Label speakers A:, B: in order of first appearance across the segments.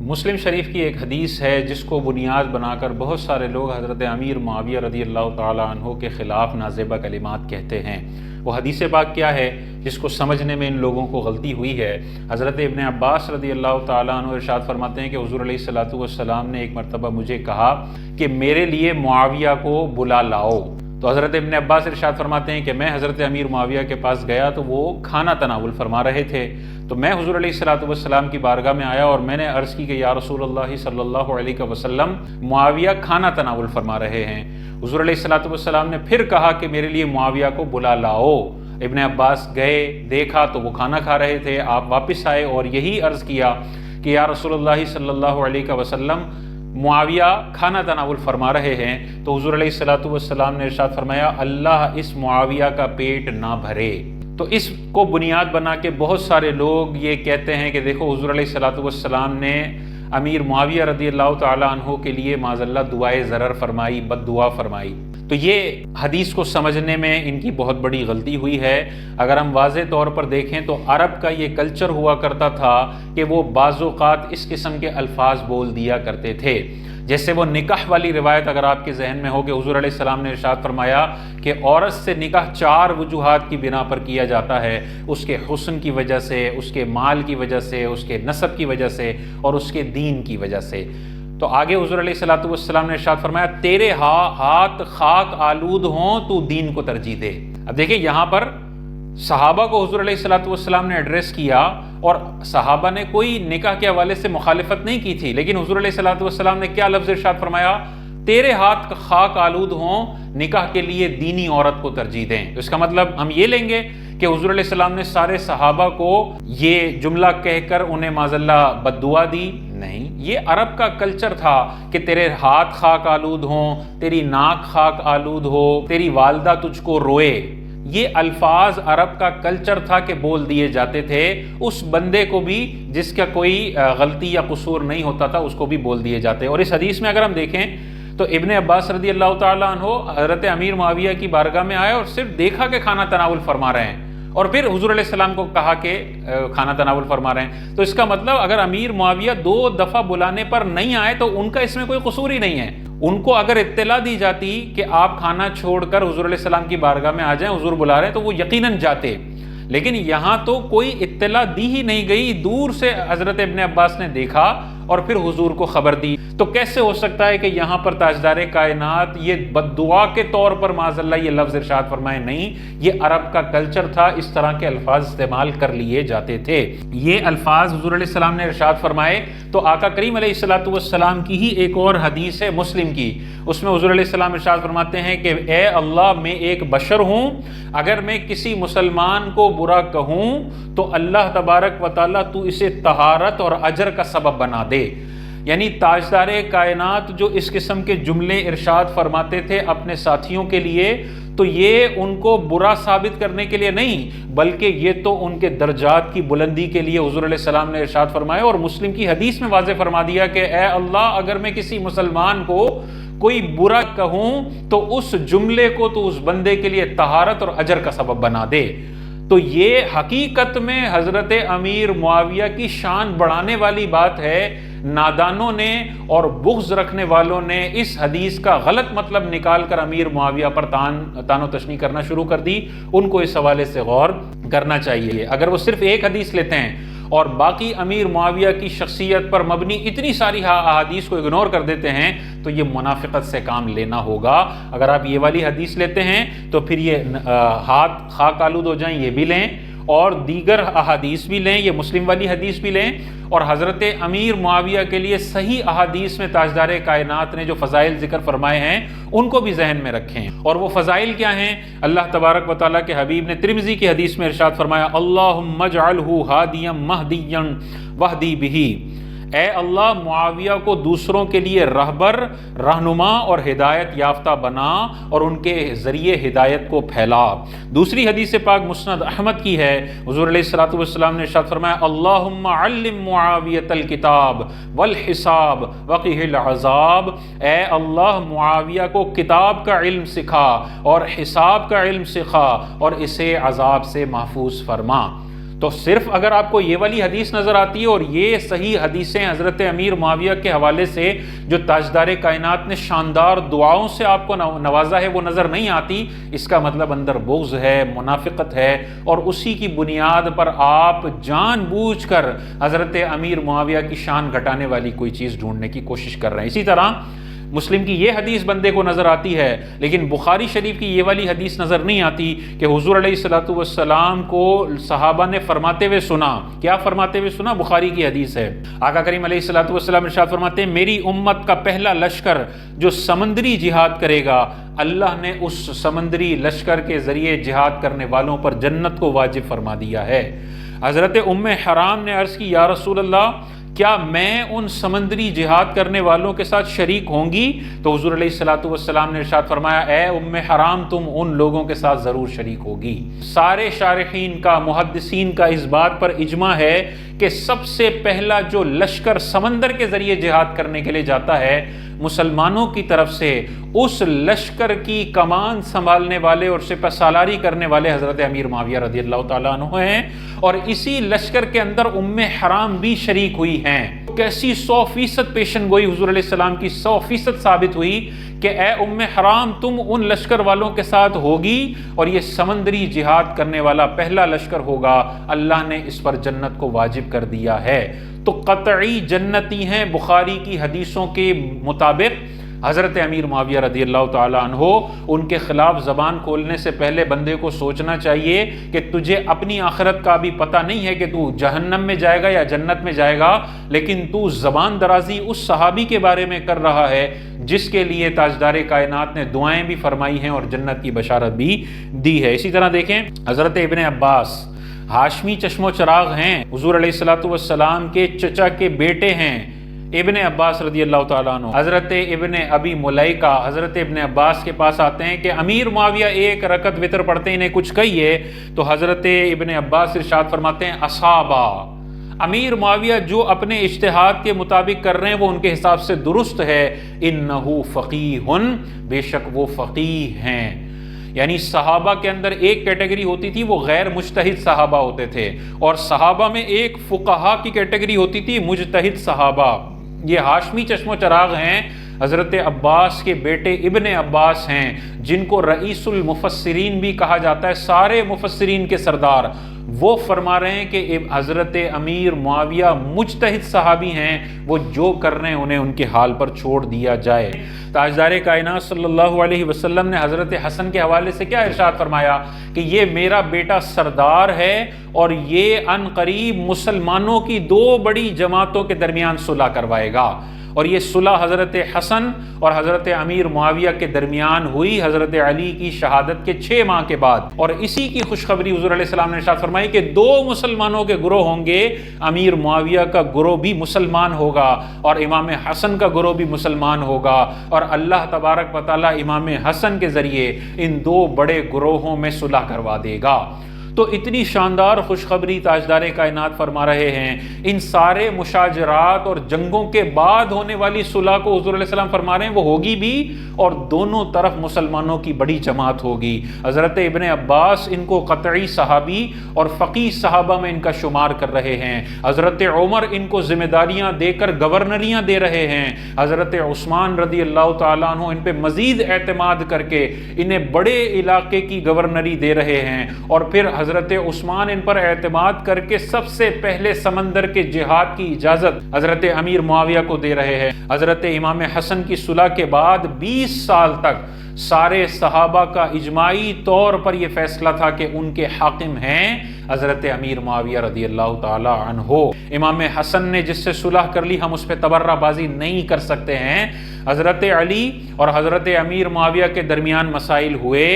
A: مسلم شریف کی ایک حدیث ہے جس کو بنیاد بنا کر بہت سارے لوگ حضرت امیر معاویہ رضی اللہ تعالیٰ عنہ کے خلاف نازیبہ کلمات کہتے ہیں۔ وہ حدیث پاک کیا ہے جس کو سمجھنے میں ان لوگوں کو غلطی ہوئی ہے؟ حضرت ابن عباس رضی اللہ تعالیٰ عنہ ارشاد فرماتے ہیں کہ حضور علیہ الصلوۃ والسلام نے ایک مرتبہ مجھے کہا کہ میرے لیے معاویہ کو بلا لاؤ۔ تو حضرت ابن عباس ارشاد فرماتے ہیں کہ میں حضرت امیر معاویہ کے پاس گیا تو وہ کھانا تناول فرما رہے تھے، تو میں حضور علیہ الصلوۃ والسلام کی بارگاہ میں آیا اور میں نے عرض کی کہ یا رسول اللہ صلی اللہ علیہ وسلم، معاویہ کھانا تناول فرما رہے ہیں۔ حضور علیہ الصلوۃ والسلام نے پھر کہا کہ میرے لیے معاویہ کو بلا لاؤ۔ ابن عباس گئے، دیکھا تو وہ کھانا کھا رہے تھے، آپ واپس آئے اور یہی عرض کیا کہ یا رسول اللہ صلی اللہ علیہ وسلم، معاویہ کھانا تناول فرما رہے ہیں۔ تو حضور علیہ الصلوۃ والسلام نے ارشاد فرمایا اللہ اس معاویہ کا پیٹ نہ بھرے۔ تو اس کو بنیاد بنا کے بہت سارے لوگ یہ کہتے ہیں کہ دیکھو حضور علیہ الصلوۃ والسلام نے امیر معاویہ رضی اللہ تعالیٰ عنہ کے لیے معاذ اللہ دعائے ضرر فرمائی، بد دعا فرمائی۔ تو یہ حدیث کو سمجھنے میں ان کی بہت بڑی غلطی ہوئی ہے۔ اگر ہم واضح طور پر دیکھیں تو عرب کا یہ کلچر ہوا کرتا تھا کہ وہ بعض اوقات اس قسم کے الفاظ بول دیا کرتے تھے، جیسے وہ نکاح والی روایت اگر آپ کے ذہن میں ہو کہ حضور علیہ السلام نے ارشاد فرمایا کہ عورت سے نکاح 4 وجوہات کی بنا پر کیا جاتا ہے، اس کے حسن کی وجہ سے، اس کے مال کی وجہ سے، اس کے نسب کی وجہ سے اور اس کے دین کی وجہ سے۔ تو آگے حضور علیہ الصلوۃ والسلام نے ارشاد فرمایا تیرے ہاتھ خاک آلود ہوں تو دین کو ترجیح دے۔ اب دیکھیں یہاں پر صحابہ کو حضور علیہ الصلوۃ والسلام نے ایڈریس کیا اور صحابہ نے کوئی نکاح کے حوالے سے مخالفت نہیں کی تھی، لیکن حضور علیہ الصلوۃ والسلام نے کیا لفظ ارشاد فرمایا؟ تیرے ہاتھ خاک آلود ہوں، نکاح کے لیے دینی عورت کو ترجیح دیں۔ تو اس کا مطلب ہم یہ لیں گے کہ حضور علیہ السلام نے سارے صحابہ کو یہ جملہ کہہ کر انہیں معاذ اللہ بد دعا دی؟ نہیں، یہ عرب کا کلچر تھا کہ تیرے ہاتھ خاک آلود ہوں، تیری ناک خاک آلود ہو، تیری والدہ تجھ کو روئے۔ یہ الفاظ عرب کا کلچر تھا کہ بول دیے جاتے تھے، اس بندے کو بھی جس کا کوئی غلطی یا قصور نہیں ہوتا تھا اس کو بھی بول دیے جاتے۔ اور اس حدیث میں اگر ہم دیکھیں تو ابن عباس رضی اللہ تعالیٰ عنہ حضرت امیر معاویہ کی بارگاہ میں آئے اور صرف دیکھا کہ کھانا تناول فرما رہے ہیں اور پھر حضور علیہ السلام کو کہا کہ کھانا تناول فرما رہے ہیں۔ تو اس کا مطلب اگر امیر معاویہ 2 دفعہ بلانے پر نہیں آئے تو ان کا اس میں کوئی قصور ہی نہیں ہے۔ ان کو اگر اطلاع دی جاتی کہ آپ کھانا چھوڑ کر حضور علیہ السلام کی بارگاہ میں آ جائیں، حضور بلا رہے ہیں، تو وہ یقیناً جاتے، لیکن یہاں تو کوئی اطلاع دی ہی نہیں گئی، دور سے حضرت ابن عباس نے دیکھا اور پھر حضور کو خبر دی۔ تو کیسے ہو سکتا ہے کہ یہاں پر تاجدار کائنات یہ بد دعا کے طور پر معاذ اللہ یہ لفظ ارشاد فرمائے؟ نہیں، یہ عرب کا کلچر تھا، اس طرح کے الفاظ استعمال کر لیے جاتے تھے۔ یہ الفاظ حضور علیہ السلام نے ارشاد فرمائے تو آقا کریم علیہ الصلوۃ والسلام کی ہی ایک اور حدیث ہے مسلم کی، اس میں حضور علیہ السلام ارشاد فرماتے ہیں کہ اے اللہ، میں ایک بشر ہوں، اگر میں کسی مسلمان کو برا کہوں تو اللہ تبارک و تعالیٰ تو اسے طہارت اور اجر کا سبب بنا دے۔ یعنی تاجدار کائنات جو اس قسم کے جملے ارشاد فرماتے تھے اپنے ساتھیوں کے لیے، تو یہ ان کو برا ثابت کرنے کے لیے نہیں بلکہ یہ تو ان کے درجات کی بلندی کے لیے حضور علیہ السلام نے ارشاد فرمایا، اور مسلم کی حدیث میں واضح فرما دیا کہ اے اللہ، اگر میں کسی مسلمان کو کوئی برا کہوں تو اس جملے کو تو اس بندے کے لیے طہارت اور اجر کا سبب بنا دے۔ تو یہ حقیقت میں حضرت امیر معاویہ کی شان بڑھانے والی بات ہے۔ نادانوں نے اور بغض رکھنے والوں نے اس حدیث کا غلط مطلب نکال کر امیر معاویہ پر تان و تشنیع کرنا شروع کر دی۔ ان کو اس حوالے سے غور کرنا چاہیے۔ اگر وہ صرف ایک حدیث لیتے ہیں اور باقی امیر معاویہ کی شخصیت پر مبنی اتنی ساری احادیث کو اگنور کر دیتے ہیں تو یہ منافقت سے کام لینا ہوگا۔ اگر آپ یہ والی حدیث لیتے ہیں تو پھر یہ ہاتھ خاک آلود ہو جائیں یہ بھی لیں، اور دیگر احادیث بھی لیں، یہ مسلم والی حدیث بھی لیں، اور حضرت امیر معاویہ کے لیے صحیح احادیث میں تاجدار کائنات نے جو فضائل ذکر فرمائے ہیں ان کو بھی ذہن میں رکھیں۔ اور وہ فضائل کیا ہیں؟ اللہ تبارک و تعالیٰ کے حبیب نے ترمذی کی حدیث میں ارشاد فرمایا اللہم اجعلہ ہادیا مہدیا واہدی بہ، اے اللہ معاویہ کو دوسروں کے لیے رہبر، رہنما اور ہدایت یافتہ بنا اور ان کے ذریعے ہدایت کو پھیلا۔ دوسری حدیث پاک مسند احمد کی ہے، حضور علیہ الصلوۃ والسلام نے ارشاد فرمایا اللہم علم معاویۃ الکتاب والحساب وقہ العذاب، اے اللہ معاویہ کو کتاب کا علم سکھا اور حساب کا علم سکھا اور اسے عذاب سے محفوظ فرما۔ تو صرف اگر آپ کو یہ والی حدیث نظر آتی ہے اور یہ صحیح حدیثیں حضرت امیر معاویہ کے حوالے سے جو تاجدار کائنات نے شاندار دعاؤں سے آپ کو نوازا ہے وہ نظر نہیں آتی، اس کا مطلب اندر بغض ہے، منافقت ہے، اور اسی کی بنیاد پر آپ جان بوجھ کر حضرت امیر معاویہ کی شان گھٹانے والی کوئی چیز ڈھونڈنے کی کوشش کر رہے ہیں۔ اسی طرح مسلم کی یہ حدیث بندے کو نظر آتی ہے، لیکن بخاری شریف کی یہ والی حدیث نظر نہیں آتی کہ حضور علیہ الصلوۃ والسلام کو صحابہ نے فرماتے ہوئے سنا۔ کیا فرماتے ہوئے سنا؟ بخاری کی حدیث ہے، آقا کریم علیہ الصلوۃ والسلام ارشاد فرماتے ہیں میری امت کا پہلا لشکر جو سمندری جہاد کرے گا، اللہ نے اس سمندری لشکر کے ذریعے جہاد کرنے والوں پر جنت کو واجب فرما دیا ہے۔ حضرت ام حرام نے عرض کی یا رسول اللہ کیا میں ان سمندری جہاد کرنے والوں کے ساتھ شریک ہوں گی؟ تو حضور علیہ الصلوۃ والسلام نے ارشاد فرمایا اے ام حرام تم ان لوگوں کے ساتھ ضرور شریک ہوگی۔ سارے شارحین کا، محدثین کا اس بات پر اجماع ہے کہ سب سے پہلا جو لشکر سمندر کے ذریعے جہاد کرنے کے لیے جاتا ہے مسلمانوں کی طرف سے، اس لشکر کی کمان سنبھالنے والے اور سپہ سالاری کرنے والے حضرت امیر معاویہ رضی اللہ تعالیٰ عنہ ہیں، اور اسی لشکر کے اندر ام حرام بھی شریک ہوئی ہیں۔ کیسی 100% پیشن گوئی حضور علیہ السلام کی 100% ثابت ہوئی کہ اے ام حرام تم ان لشکر والوں کے ساتھ ہوگی اور یہ سمندری جہاد کرنے والا پہلا لشکر ہوگا، اللہ نے اس پر جنت کو واجب کر دیا ہے۔ تو قطعی جنتی ہیں بخاری کی حدیثوں کے مطابق حضرت امیر معاویہ رضی اللہ تعالیٰ عنہ۔ ان کے خلاف زبان کھولنے سے پہلے بندے کو سوچنا چاہیے کہ تجھے اپنی آخرت کا بھی پتہ نہیں ہے کہ تو جہنم میں جائے گا یا جنت میں جائے گا، لیکن تو زبان درازی اس صحابی کے بارے میں کر رہا ہے جس کے لیے تاجدار کائنات نے دعائیں بھی فرمائی ہیں اور جنت کی بشارت بھی دی ہے۔ اسی طرح دیکھیں حضرت ابن عباس ہاشمی چشم و چراغ ہیں، حضور علیہ الصلوۃ والسلام کے چچا کے بیٹے ہیں ابن عباس رضی اللہ تعالیٰ عنہ۔ حضرت ابن ابی ملیکہ حضرت ابن عباس کے پاس آتے ہیں کہ امیر معاویہ ایک رکعت وتر پڑھتے ہیں، انہیں کچھ کہیے، تو حضرت ابن عباس ارشاد فرماتے ہیں اصحابہ، امیر معاویہ جو اپنے اجتہاد کے مطابق کر رہے ہیں وہ ان کے حساب سے درست ہے، انہو فقیہ، بے شک وہ فقیہ ہیں۔ یعنی صحابہ کے اندر ایک کیٹیگری ہوتی تھی وہ غیر مجتہد صحابہ ہوتے تھے، اور صحابہ میں ایک فقہا کی کیٹیگری ہوتی تھی مجتہد صحابہ۔ یہ ہاشمی چشم و چراغ ہیں، حضرت عباس کے بیٹے ابن عباس ہیں، جن کو رئیس المفسرین بھی کہا جاتا ہے، سارے مفسرین کے سردار۔ وہ فرما رہے ہیں کہ حضرت امیر معاویہ مجتہد صحابی ہیں، وہ جو کر رہے ہیں انہیں ان کے حال پر چھوڑ دیا جائے۔ تاجدار کائنات صلی اللہ علیہ وسلم نے حضرت حسن کے حوالے سے کیا ارشاد فرمایا کہ یہ میرا بیٹا سردار ہے اور یہ ان قریب مسلمانوں کی دو بڑی جماعتوں کے درمیان صلح کروائے گا، اور یہ صلح حضرت حسن اور حضرت امیر معاویہ کے درمیان ہوئی حضرت علی کی شہادت کے 6 ماہ کے بعد، اور اسی کی خوشخبری حضور علیہ السلام نے ارشاد فرمائی کہ 2 مسلمانوں کے گروہ ہوں گے، امیر معاویہ کا گروہ بھی مسلمان ہوگا اور امام حسن کا گروہ بھی مسلمان ہوگا، اور اللہ تبارک و تعالی امام حسن کے ذریعے ان 2 بڑے گروہوں میں صلح کروا دے گا۔ تو اتنی شاندار خوشخبری تاجدار کائنات فرما رہے ہیں۔ ان سارے مشاجرات اور جنگوں کے بعد ہونے والی صلح کو حضور علیہ السلام فرما رہے ہیں وہ ہوگی بھی، اور دونوں طرف مسلمانوں کی بڑی جماعت ہوگی۔ حضرت ابن عباس ان کو قطعی صحابی اور فقیہ صحابہ میں ان کا شمار کر رہے ہیں۔ حضرت عمر ان کو ذمہ داریاں دے کر گورنریاں دے رہے ہیں۔ حضرت عثمان رضی اللہ تعالیٰ عنہ ان پہ مزید اعتماد کر کے انہیں بڑے علاقے کی گورنری دے رہے ہیں، اور پھر حضرت عثمان ان پر اعتماد کر کے سب سے پہلے سمندر کے جہاد کی اجازت حضرت امیر معاویہ کو دے رہے ہیں۔ حضرت امام حسن کی صلح کے بعد 20 سال تک سارے صحابہ کا اجماعی طور پر یہ فیصلہ تھا کہ ان کے حاکم ہیں حضرت امیر معاویہ رضی اللہ تعالی عنہ۔ امام حسن نے جس سے صلح کر لی ہم اس پہ تبرہ بازی نہیں کر سکتے ہیں۔ حضرت علی اور حضرت امیر معاویہ کے درمیان مسائل ہوئے،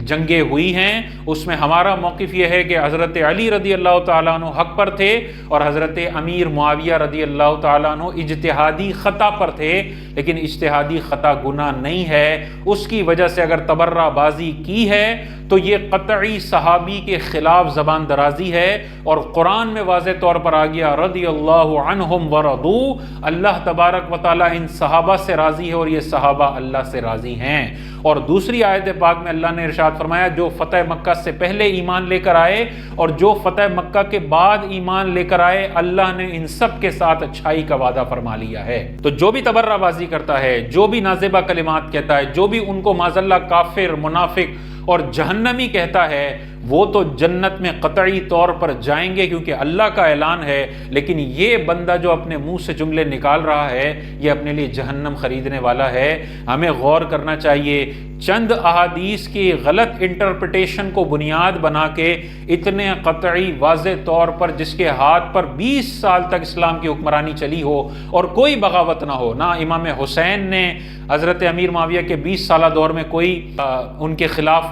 A: جنگیں ہوئی ہیں، اس میں ہمارا موقف یہ ہے کہ حضرت علی رضی اللہ تعالیٰ عنہ حق پر تھے اور حضرت امیر معاویہ رضی اللہ تعالیٰ عنہ اجتہادی خطا پر تھے، لیکن اجتہادی خطا گناہ نہیں ہے۔ اس کی وجہ سے اگر تبرہ بازی کی ہے تو تو یہ قطعی صحابی کے خلاف زبان درازی ہے، اور قرآن میں واضح طور پر آ گیا رضی اللہ عنہم ورضوا، اللہ تبارک و تعالیٰ ان صحابہ سے راضی ہے اور یہ صحابہ اللہ سے راضی ہیں۔ اور دوسری آیت پاک میں اللہ نے ارشاد فرمایا جو فتح مکہ سے پہلے ایمان لے کر آئے اور جو فتح مکہ کے بعد ایمان لے کر آئے، اللہ نے ان سب کے ساتھ اچھائی کا وعدہ فرما لیا ہے۔ تو جو بھی تبرہ بازی کرتا ہے، جو بھی نازیبہ کلمات کہتا ہے، جو بھی ان کو معاذ اللہ کافر، منافق اور جہنمی کہتا ہے، وہ تو جنت میں قطعی طور پر جائیں گے کیونکہ اللہ کا اعلان ہے، لیکن یہ بندہ جو اپنے منہ سے جملے نکال رہا ہے یہ اپنے لیے جہنم خریدنے والا ہے۔ ہمیں غور کرنا چاہیے، چند احادیث کی غلط انٹرپریٹیشن کو بنیاد بنا کے اتنے قطعی واضح طور پر جس کے ہاتھ پر 20 سال تک اسلام کی حکمرانی چلی ہو اور کوئی بغاوت نہ ہو، نہ امام حسین نے حضرت امیر معاویہ کے 20 سالہ دور میں کوئی ان کے خلاف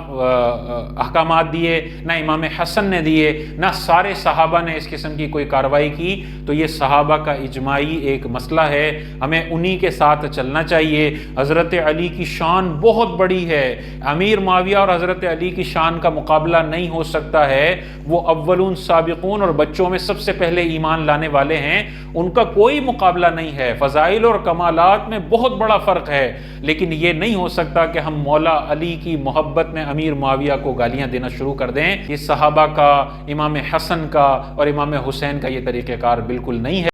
A: احکامات دیے، نہ امام حسن نے دیے، نہ سارے صحابہ نے اس قسم کی کوئی کارروائی کی، تو یہ صحابہ کا اجماعی ایک مسئلہ ہے، ہمیں انہی کے ساتھ چلنا چاہیے۔ حضرت علی کی شان بہت بڑی ہے، امیر معاویہ اور حضرت علی کی شان کا مقابلہ نہیں ہو سکتا ہے، وہ اولون سابقون اور بچوں میں سب سے پہلے ایمان لانے والے ہیں، ان کا کوئی مقابلہ نہیں ہے، فضائل اور کمالات میں بہت بڑا فرق ہے، لیکن یہ نہیں ہو سکتا کہ ہم مولا علی کی محبت میں امیر معاویہ کو گالیاں دینا شروع کر دیں۔ یہ صحابہ کا، امام حسن کا اور امام حسین کا یہ طریقہ کار بالکل نہیں ہے۔